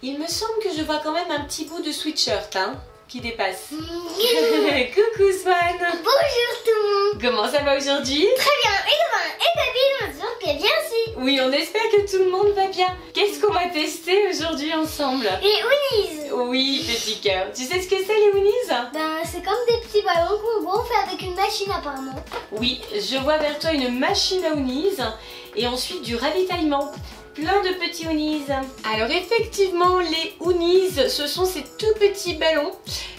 Il me semble que je vois quand même un petit bout de sweatshirt hein, qui dépasse. Coucou Swan. Bonjour tout le monde. Comment ça va aujourd'hui? Très bien. Et demain, et Baby, nous disons que bien aussi. Oui, on espère que tout le monde va bien. Qu'est-ce qu'on va tester aujourd'hui ensemble? Les Oonies. Oui, petit cœur. Tu sais ce que c'est les Oonies? Ben, c'est comme des petits ballons qu'on gonfle avec une machine apparemment. Oui, je vois vers toi une machine à Oonies et ensuite du ravitaillement. Plein de petits Oonies. Alors effectivement, les Oonies, ce sont ces tout petits ballons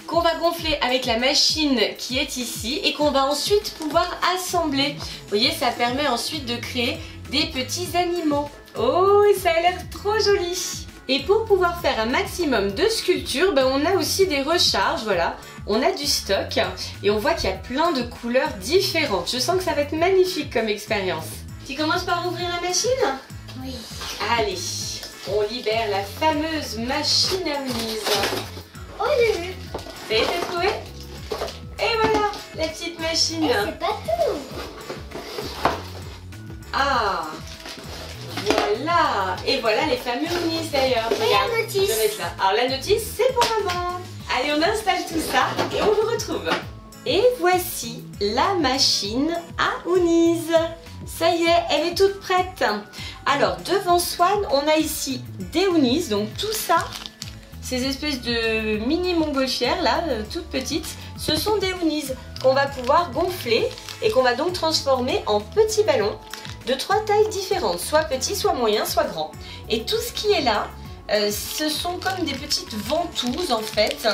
qu'on va gonfler avec la machine qui est ici et qu'on va ensuite pouvoir assembler. Vous voyez, ça permet ensuite de créer des petits animaux. Oh, ça a l'air trop joli. Et pour pouvoir faire un maximum de sculptures, ben on a aussi des recharges, voilà. On a du stock et on voit qu'il y a plein de couleurs différentes. Je sens que ça va être magnifique comme expérience. Tu commences par ouvrir la machine ? Oui. Allez, on libère la fameuse machine à Oonies. Oh, j'ai vu. Ça y est, t'as trouvé? Et voilà, la petite machine. Et c'est pas tout. Ah, voilà. Et voilà les fameux Oonies d'ailleurs. Et Regarde, la notice. je vais mettre là. Alors la notice, c'est pour maman. Allez, on installe tout ça et on vous retrouve. Et voici la machine à Oonies. Ça y est, elle est toute prête. Alors, devant Swan, on a ici des Oonies. Donc tout ça, ces espèces de mini montgolfières là, toutes petites, ce sont des Oonies qu'on va pouvoir gonfler et qu'on va donc transformer en petits ballons de 3 tailles différentes, soit petits, soit moyens, soit grands. Et tout ce qui est là, ce sont comme des petites ventouses en fait.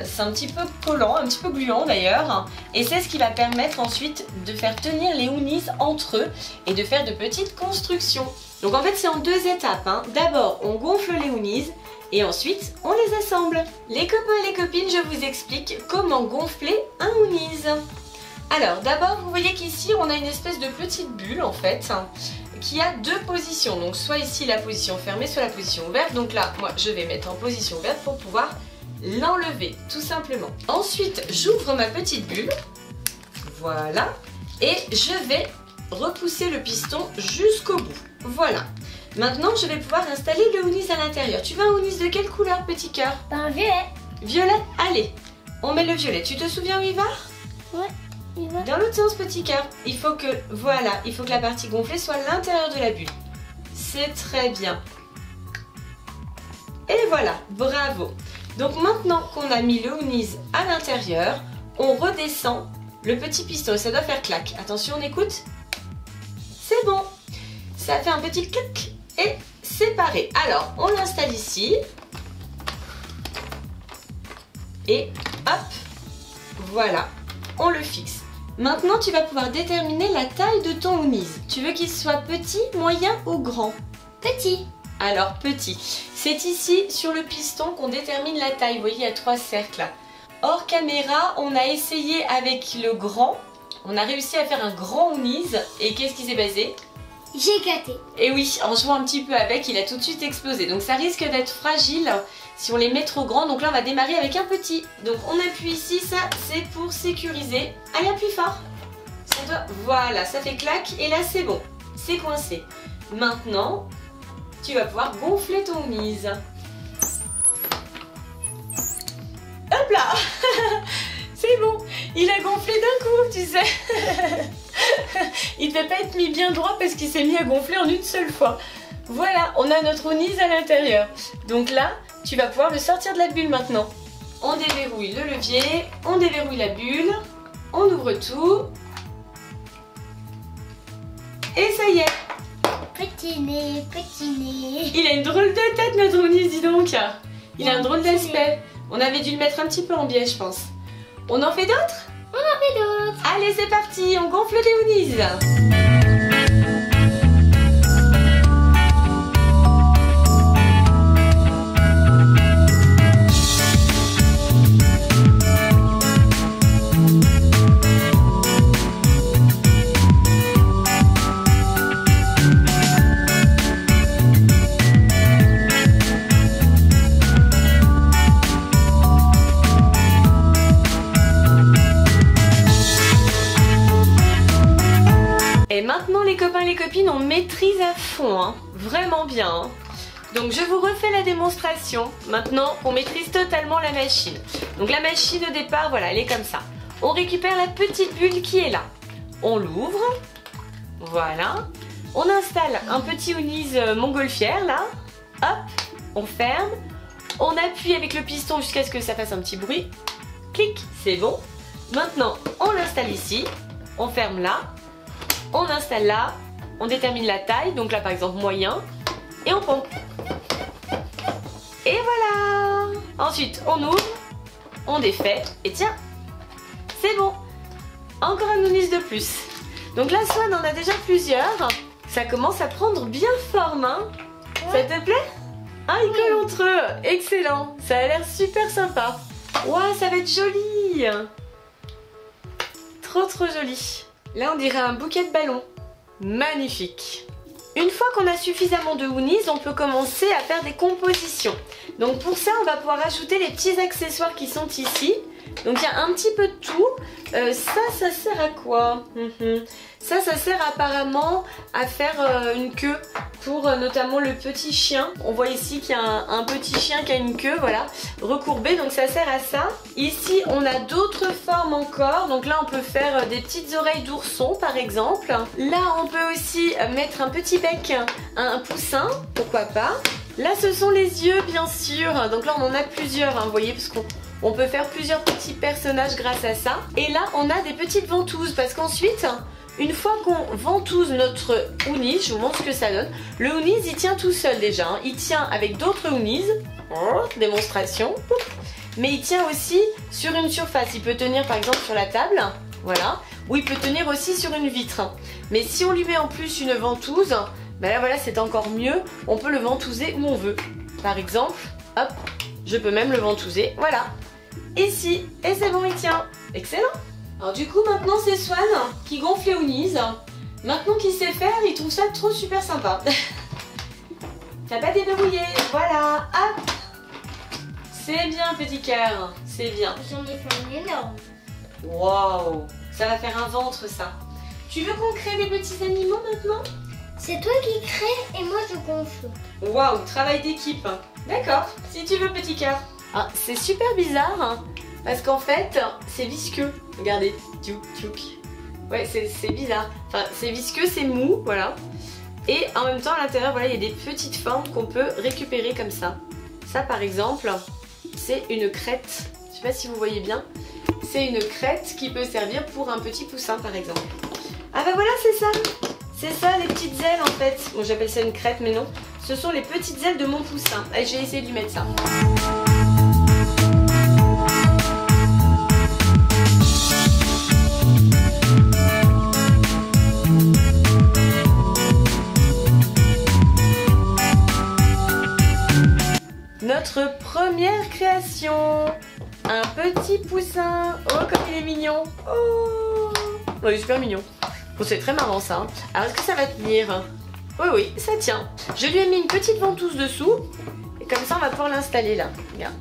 C'est un petit peu collant, un petit peu gluant d'ailleurs. Et c'est ce qui va permettre ensuite de faire tenir les Oonies entre eux et de faire de petites constructions. Donc en fait c'est en 2 étapes. Hein. D'abord on gonfle les Oonies et ensuite on les assemble. Les copains et les copines, je vous explique comment gonfler un Oonies. Alors d'abord vous voyez qu'ici on a une espèce de petite bulle en fait qui a 2 positions. Donc soit ici la position fermée, soit la position ouverte. Donc là moi je vais mettre en position ouverte pour pouvoir l'enlever tout simplement. Ensuite j'ouvre ma petite bulle, voilà, et je vais repousser le piston jusqu'au bout. Voilà. Maintenant je vais pouvoir installer le Oonies à l'intérieur. Tu veux un Oonies de quelle couleur petit cœur? Ben, violet. Violet? Allez, on met le violet. Tu te souviens où il va? Ouais, il va. Dans l'autre sens petit cœur. Il faut que, voilà, il faut que la partie gonflée soit à l'intérieur de la bulle. C'est très bien. Et voilà, bravo. Donc maintenant qu'on a mis le Oonies à l'intérieur, on redescend le petit piston et ça doit faire clac. Attention, on écoute. C'est bon. Ça fait un petit clac et séparé. Alors, on l'installe ici. Et hop, voilà, on le fixe. Maintenant, tu vas pouvoir déterminer la taille de ton Oonies. Tu veux qu'il soit petit, moyen ou grand? Petit. Alors petit, c'est ici sur le piston qu'on détermine la taille. Vous voyez, il y a 3 cercles. Hors caméra, on a essayé avec le grand. On a réussi à faire un grand Oonies. Et qu'est-ce qui s'est passé? J'ai éclaté. Et oui, en jouant un petit peu avec, il a tout de suite explosé. Donc ça risque d'être fragile si on les met trop grands. Donc là, on va démarrer avec un petit. Donc on appuie ici, ça c'est pour sécuriser. Allez, appuie fort. Ça doit... Voilà, ça fait clac. Et là, c'est bon. C'est coincé. Maintenant... tu vas pouvoir gonfler ton Oonies. Hop là. C'est bon. Il a gonflé d'un coup, tu sais. Il ne devait pas être mis bien droit parce qu'il s'est mis à gonfler en une seule fois. Voilà, on a notre Oonies à l'intérieur. Donc là, tu vas pouvoir le sortir de la bulle maintenant. On déverrouille le levier, on déverrouille la bulle, on ouvre tout. Et ça y est. Petit nez, petit nez. Il a une drôle de tête notre Oonies, dis donc. Il a un drôle d'aspect. On avait dû le mettre un petit peu en biais, je pense. On en fait d'autres? On en fait d'autres. Allez, c'est parti, on gonfle des Oonies. Et maintenant les copains et les copines, on maîtrise à fond, hein. Vraiment bien. Hein. Donc je vous refais la démonstration. Maintenant, on maîtrise totalement la machine. Donc la machine au départ, voilà, elle est comme ça. On récupère la petite bulle qui est là. On l'ouvre. Voilà. On installe un petit Hoonies montgolfière là. Hop, on ferme. On appuie avec le piston jusqu'à ce que ça fasse un petit bruit. Clic, c'est bon. Maintenant, on l'installe ici. On ferme là. On installe là. On détermine la taille. Donc là, par exemple, moyen. Et on pompe. Et voilà. Ensuite, on ouvre. On défait. Et tiens, c'est bon. Encore un Hoonies de plus. Donc là, Swan en a déjà plusieurs. Ça commence à prendre bien forme, hein. Ça te plaît? Ah, ils collent entre eux. Excellent. Ça a l'air super sympa. Waouh, ça va être joli. Trop joli. Là, on dirait un bouquet de ballons. Magnifique. Une fois qu'on a suffisamment de Hoonies, on peut commencer à faire des compositions. Donc pour ça, on va pouvoir ajouter les petits accessoires qui sont ici. Donc il y a un petit peu de tout. Ça sert à quoi? Ça sert apparemment à faire une queue pour notamment le petit chien. On voit ici qu'il y a un petit chien qui a une queue, voilà, recourbée, donc ça sert à ça. Ici, on a d'autres formes encore. Donc là, on peut faire des petites oreilles d'ourson, par exemple. Là, on peut aussi mettre un petit bec, un poussin, pourquoi pas. Là, ce sont les yeux, bien sûr. Donc là, on en a plusieurs, hein, vous voyez, parce qu'on peut faire plusieurs petits personnages grâce à ça. Et là, on a des petites ventouses, parce qu'ensuite, une fois qu'on ventouse notre Hoonies, je vous montre ce que ça donne. Le Hoonies, il tient tout seul déjà, hein. Il tient avec d'autres Hoonies. Oh, démonstration. Mais il tient aussi sur une surface. Il peut tenir par exemple sur la table, voilà. Ou il peut tenir aussi sur une vitre. Mais si on lui met en plus une ventouse, ben là voilà, c'est encore mieux. On peut le ventouser où on veut. Par exemple, hop, je peux même le ventouser, voilà. Ici, et c'est bon, il tient. Excellent. Alors du coup, maintenant c'est Swan qui gonfle les Hoonies. Maintenant qu'il sait faire, il trouve ça trop super sympa. T'as pas déverrouillé, voilà, hop. C'est bien, petit cœur, c'est bien. J'en ai fait un énorme. Waouh, ça va faire un ventre ça. Tu veux qu'on crée des petits animaux maintenant? C'est toi qui crée et moi je gonfle. Waouh, travail d'équipe. D'accord, si tu veux, petit cœur. Ah, c'est super bizarre, hein, parce qu'en fait, c'est visqueux. Regardez, tchouk tchouk. Ouais, c'est bizarre. Enfin, c'est visqueux, c'est mou, voilà. Et en même temps, à l'intérieur, voilà, il y a des petites formes qu'on peut récupérer comme ça. Ça, par exemple, c'est une crête. Je sais pas si vous voyez bien. C'est une crête qui peut servir pour un petit poussin, par exemple. Ah bah voilà, c'est ça. C'est ça, les petites ailes, en fait. Bon, j'appelle ça une crête, mais non. Ce sont les petites ailes de mon poussin. Allez, je vais essayer de lui mettre ça. Notre première création, un petit poussin. Oh, comme il est mignon. Oh, il est super mignon. Bon, c'est très marrant ça. Alors, est-ce que ça va tenir? Oui, oui, ça tient. Je lui ai mis une petite ventouse dessous. Et comme ça, on va pouvoir l'installer là. Regarde.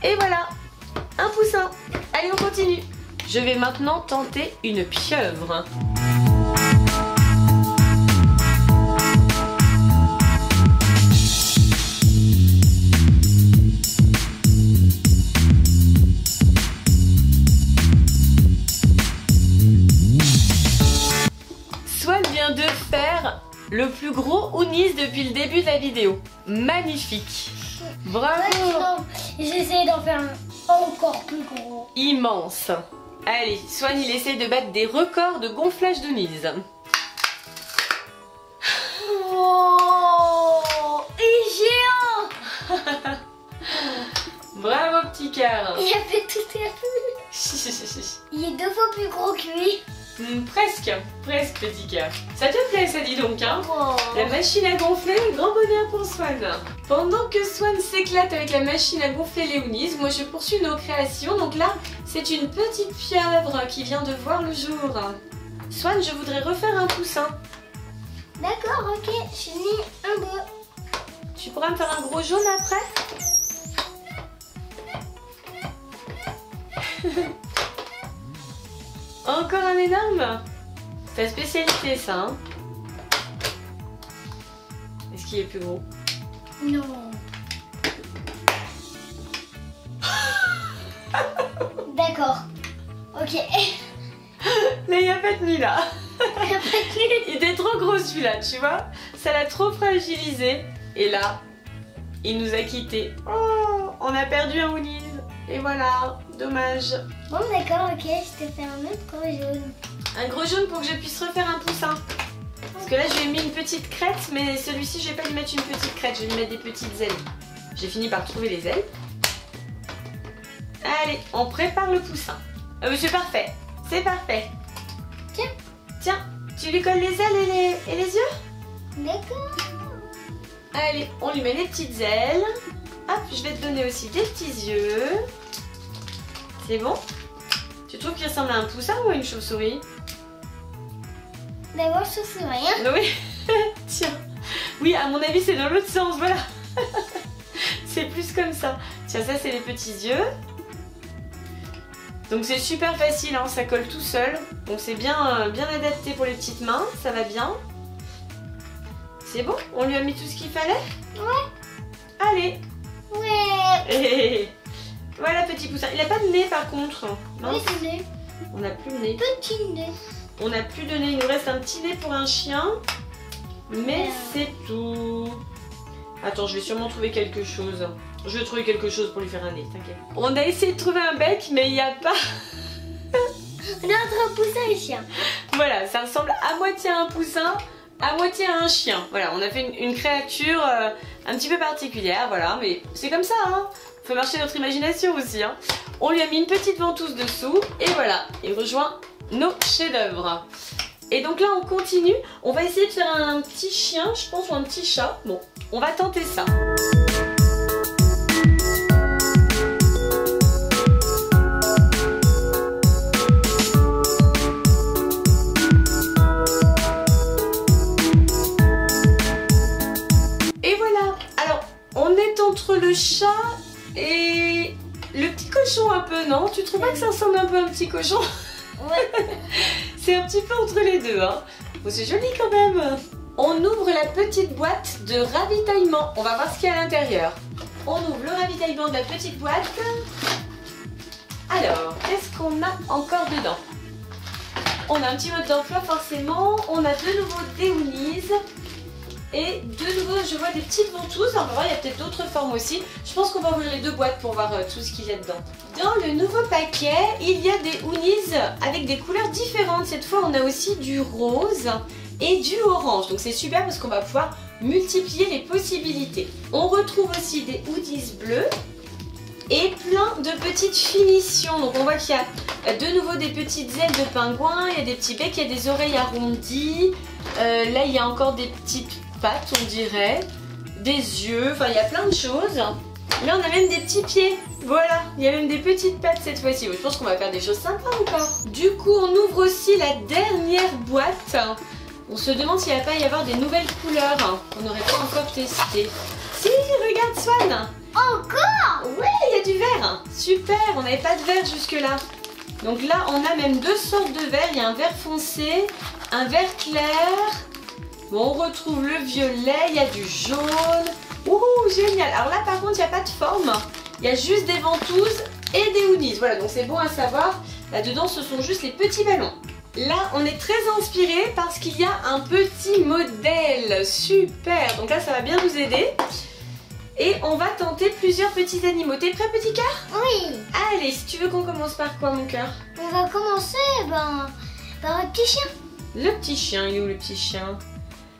Et voilà, un poussin. Allez, on continue. Je vais maintenant tenter une pieuvre. De faire le plus gros Hoonies depuis le début de la vidéo. Magnifique. Bravo. J'essaie d'en faire un encore plus gros. Immense. Allez, Swan il essaie de battre des records de gonflage d'Hoonies. Oh, et géant. Bravo petit cœur. Il a fait tout à fait. Il est 2 fois plus gros que lui. Presque petit cœur. Ça te plaît ça, dis donc, hein? Oh. La machine à gonfler, grand bonheur pour Swan. Pendant que Swan s'éclate avec la machine à gonfler les Hoonies, moi je poursuis nos créations. Donc là, c'est une petite pieuvre qui vient de voir le jour. Swan, je voudrais refaire un poussin. D'accord, ok, j'ai mis un beau. Tu pourras me faire un gros jaune après? Encore un énorme? C'est ta spécialité ça, hein? Est-ce qu'il est plus gros? Non. D'accord. Ok. Là, il n'y a pas tenu là. Il y a pas de- Il était trop gros celui-là, tu vois. Ça l'a trop fragilisé. Et là, il nous a quittés. Oh, on a perdu un Ounies. Et voilà, dommage. Bon, d'accord, ok, je te fais un autre gros jaune. Un gros jaune pour que je puisse refaire un poussin. Parce que là, je lui ai mis une petite crête, mais celui-ci, je vais pas lui mettre une petite crête, je vais lui mettre des petites ailes. J'ai fini par trouver les ailes. Allez, on prépare le poussin. C'est parfait, c'est parfait. Tiens. Tiens, tu lui colles les ailes et les yeux? D'accord. Allez, on lui met les petites ailes. Hop, je vais te donner aussi des petits yeux. C'est bon? Tu trouves qu'il ressemble à un poussin ou à une chauve-souris? D'abord, je trouve rien. Oui, tiens. Oui, à mon avis, c'est dans l'autre sens, voilà. C'est plus comme ça. Tiens, ça, c'est les petits yeux. Donc, c'est super facile, hein, ça colle tout seul. Donc, c'est bien, bien adapté pour les petites mains, ça va bien. C'est bon? On lui a mis tout ce qu'il fallait? Ouais. Allez. Ouais. Et voilà, petit poussin. Il n'a pas de nez, par contre. Oui, c'est nez. On n'a plus de nez. Petit nez. On n'a plus de nez, il nous reste un petit nez pour un chien. Mais c'est tout. Attends, je vais sûrement trouver quelque chose. Je vais trouver quelque chose pour lui faire un nez, t'inquiète. On a essayé de trouver un bec, mais il n'y a pas... On est entre un poussin et un chien. Voilà, ça ressemble à moitié à un poussin, à moitié à un chien. Voilà, on a fait une créature un petit peu particulière, voilà. Mais c'est comme ça, hein. Faut marcher notre imagination aussi, hein. On lui a mis une petite ventouse dessous, et voilà, il rejoint nos chefs-d'œuvre. Et donc là on continue, on va essayer de faire un petit chien, je pense, ou un petit chat. Bon, on va tenter ça. Et voilà, alors on est entre le chat et le petit cochon un peu, non? Tu trouves pas que ça ressemble un peu à un petit cochon? Ouais. C'est un petit peu entre les deux, hein. Bon, c'est joli quand même. On ouvre la petite boîte de ravitaillement. On va voir ce qu'il y a à l'intérieur. On ouvre le ravitaillement de la petite boîte. Alors, qu'est-ce qu'on a encore dedans? On a un petit mode d'emploi forcément. On a de nouveau des Ounies. Et de nouveau, je vois des petites ventouses. On va voir, il y a peut-être d'autres formes aussi. Je pense qu'on va ouvrir les deux boîtes pour voir tout ce qu'il y a dedans. Dans le nouveau paquet, il y a des Ounies avec des couleurs différentes. Cette fois, on a aussi du rose et du orange. Donc c'est super parce qu'on va pouvoir multiplier les possibilités. On retrouve aussi des Ounies bleus et plein de petites finitions. Donc on voit qu'il y a de nouveau des petites ailes de pingouin, il y a des petits becs, il y a des oreilles arrondies. Là, il y a encore des petites pattes, on dirait, des yeux, enfin il y a plein de choses. Là on a même des petits pieds, voilà, il y a même des petites pattes cette fois-ci. Je pense qu'on va faire des choses sympas encore. Du coup on ouvre aussi la dernière boîte. On se demande s'il ne va pas y avoir des nouvelles couleurs qu'on n'aurait pas encore testées. Si, regarde Swan. Encore? Ouais, il y a du vert. Super, on n'avait pas de vert jusque là. Donc là on a même deux sortes de verre. Il y a un vert foncé, un vert clair. Bon, on retrouve le violet, il y a du jaune. Ouh, génial. Alors là, par contre, il n'y a pas de forme. Il y a juste des ventouses et des Ounies. Voilà, donc c'est bon à savoir. Là-dedans, ce sont juste les petits ballons. Là, on est très inspiré parce qu'il y a un petit modèle. Super. Donc là, ça va bien nous aider. Et on va tenter plusieurs petits animaux. T'es prêt, petit cœur? Oui. Allez, si tu veux qu'on commence par quoi, mon cœur? On va commencer par un petit chien. Le petit chien, il est où le petit chien?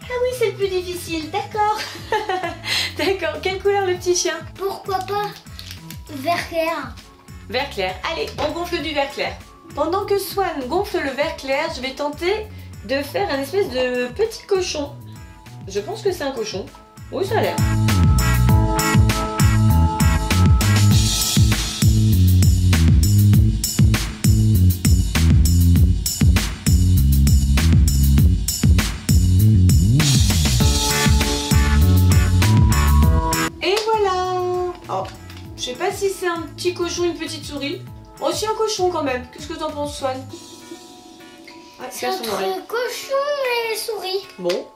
Ah oui, c'est le plus difficile, d'accord. D'accord, quelle couleur le petit chien? Pourquoi pas vert clair? Vert clair. Allez, on gonfle du vert clair. Pendant que Swan gonfle le vert clair, je vais tenter de faire un espèce de petit cochon. Je pense que c'est un cochon. Oui, ça a l'air. Je sais pas si c'est un petit cochon ou une petite souris. Oh, c'est un cochon quand même. Qu'est-ce que t'en penses, Swan? Ouais, C'est entre cochon et souris. Bon.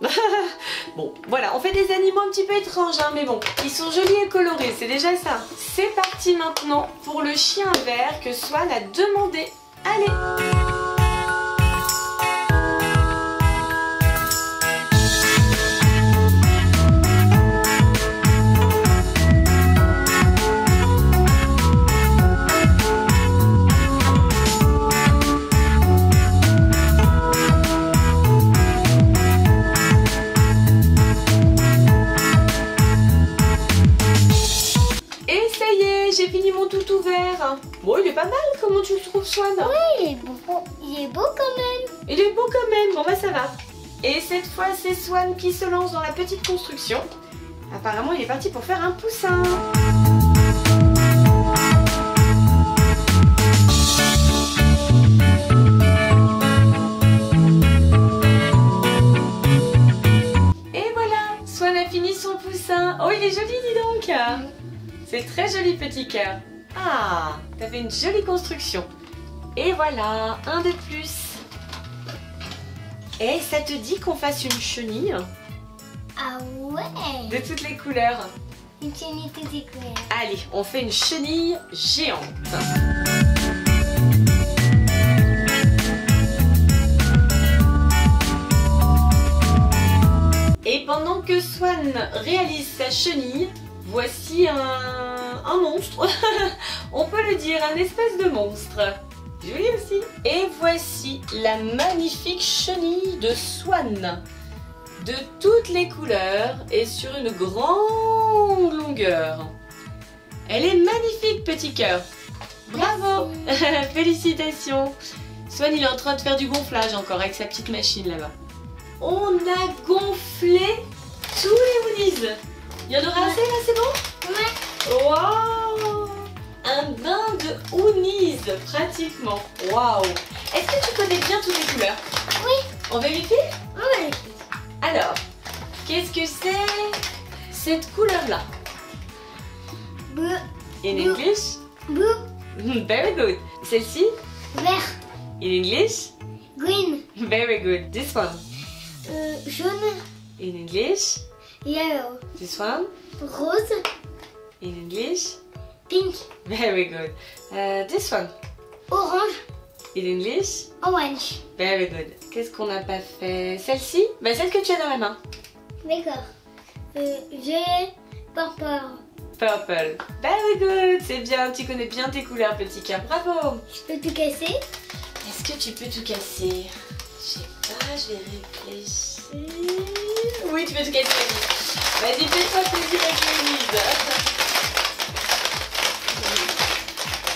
Bon, voilà, on fait des animaux un petit peu étranges, hein, mais bon, ils sont jolis et colorés, c'est déjà ça. C'est parti maintenant pour le chien vert que Swan a demandé. Allez! J'ai fini mon toutou vert. Bon, il est pas mal, comment tu le trouves, Swan? Oui, il est beau quand même. Il est beau quand même, bon bah ça va. Et cette fois, c'est Swan qui se lance dans la petite construction. Apparemment, il est parti pour faire un poussin. Et voilà, Swan a fini son poussin. Oh, il est joli, dis donc. C'est très joli, petit cœur. Ah, t'as fait une jolie construction. Et voilà, un de plus. Et ça te dit qu'on fasse une chenille? Ah ouais. De toutes les couleurs. Une chenille toutes les couleurs. Allez, on fait une chenille géante. Et pendant que Swan réalise sa chenille, voici un monstre, on peut le dire, un espèce de monstre. Joli aussi. Et voici la magnifique chenille de Swan. De toutes les couleurs et sur une grande longueur. Elle est magnifique, petit cœur. Bravo. Félicitations. Swan, il est en train de faire du gonflage encore avec sa petite machine là-bas. On a gonflé tous les Woonies. Il y en aura assez là, c'est bon? Ouais. Waouh! Un bain de Woonies, pratiquement. Waouh! Est-ce que tu connais bien toutes les couleurs? Oui. On vérifie? On vérifie. Alors, qu'est-ce que c'est cette couleur-là? Bleu. In Blue. English? Blue. Very good. Celle-ci? Vert. In English? Green. Very good. This one? Jaune. In English? Yellow. This one? Rose. In English? Pink. Very good. This one? Orange. In English? Orange. Very good. Qu'est-ce qu'on n'a pas fait? Celle-ci? Bah, celle que tu as dans la main. D'accord. J'ai purple. Purple. Very good. C'est bien. Tu connais bien tes couleurs, petit cœur. Bravo. Je peux tout casser? Est-ce que tu peux tout casser? Je sais pas, je vais réfléchir. Oui, tu peux tout casser. Vas-y, fais-toi plaisir avec les Woonies.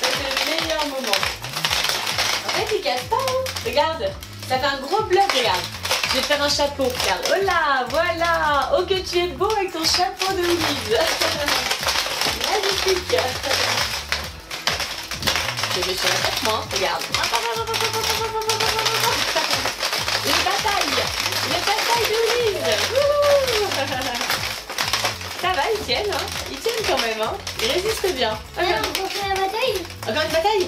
Ça, c'est le meilleur moment. En fait, il casse pas, hein. Regarde, ça fait un gros bloc, regarde. Je vais te faire un chapeau, regarde. Oh là, voilà. Oh, que tu es beau avec ton chapeau de Woonies. Magnifique. Je vais sur la tête, moi, regarde. Les batailles de Woonies. Ça va, ils tiennent, hein. Ils tiennent quand même, hein. Ils résistent bien. Alors, on fait la bataille? Encore une bataille.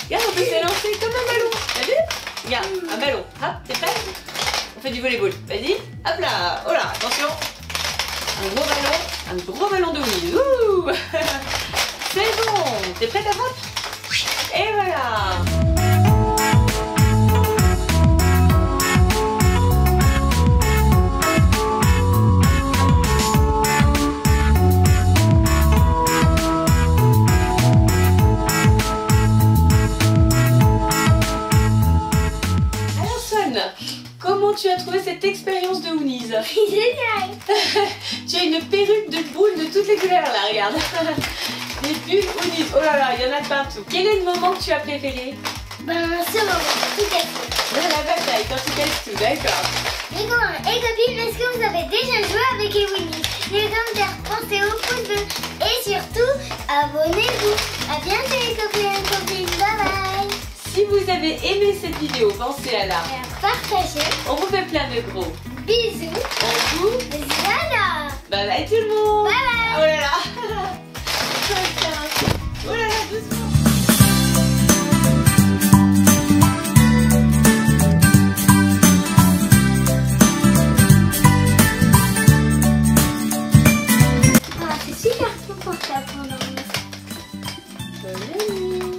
Regarde, on peut s'élancer comme un ballon. T'as vu? Regarde, un ballon. Hop, t'es prêt? On fait du volleyball. Vas-y. Hop là. Oh là, attention. Un gros ballon de Woonies. Ouh. C'est bon. T'es prête à hop? Et voilà. Comment tu as trouvé cette expérience de Woonies? Génial. Tu as une perruque de boules de toutes les couleurs là, regarde. Les bulles Woonies, oh là là, il y en a de partout. Quel est le moment que tu as préféré? Ben, ce moment, tout casser. Dans la bataille, quand tu casses tout, d'accord. Les copains et copines, est-ce que vous avez déjà joué avec les Woonies? Les commentaires, pensez au pouce bleu. Et surtout, abonnez-vous. A bientôt les copains et copines, bye bye. Si vous vous avez aimé cette vidéo, pensez à la partager. On vous fait plein de gros Bisous. on vous Voilà. bye bye tout le monde. Bye bye. Oh là là. Oh là là, doucement. Ah, c'est super confortable pour dormir. Bonne nuit.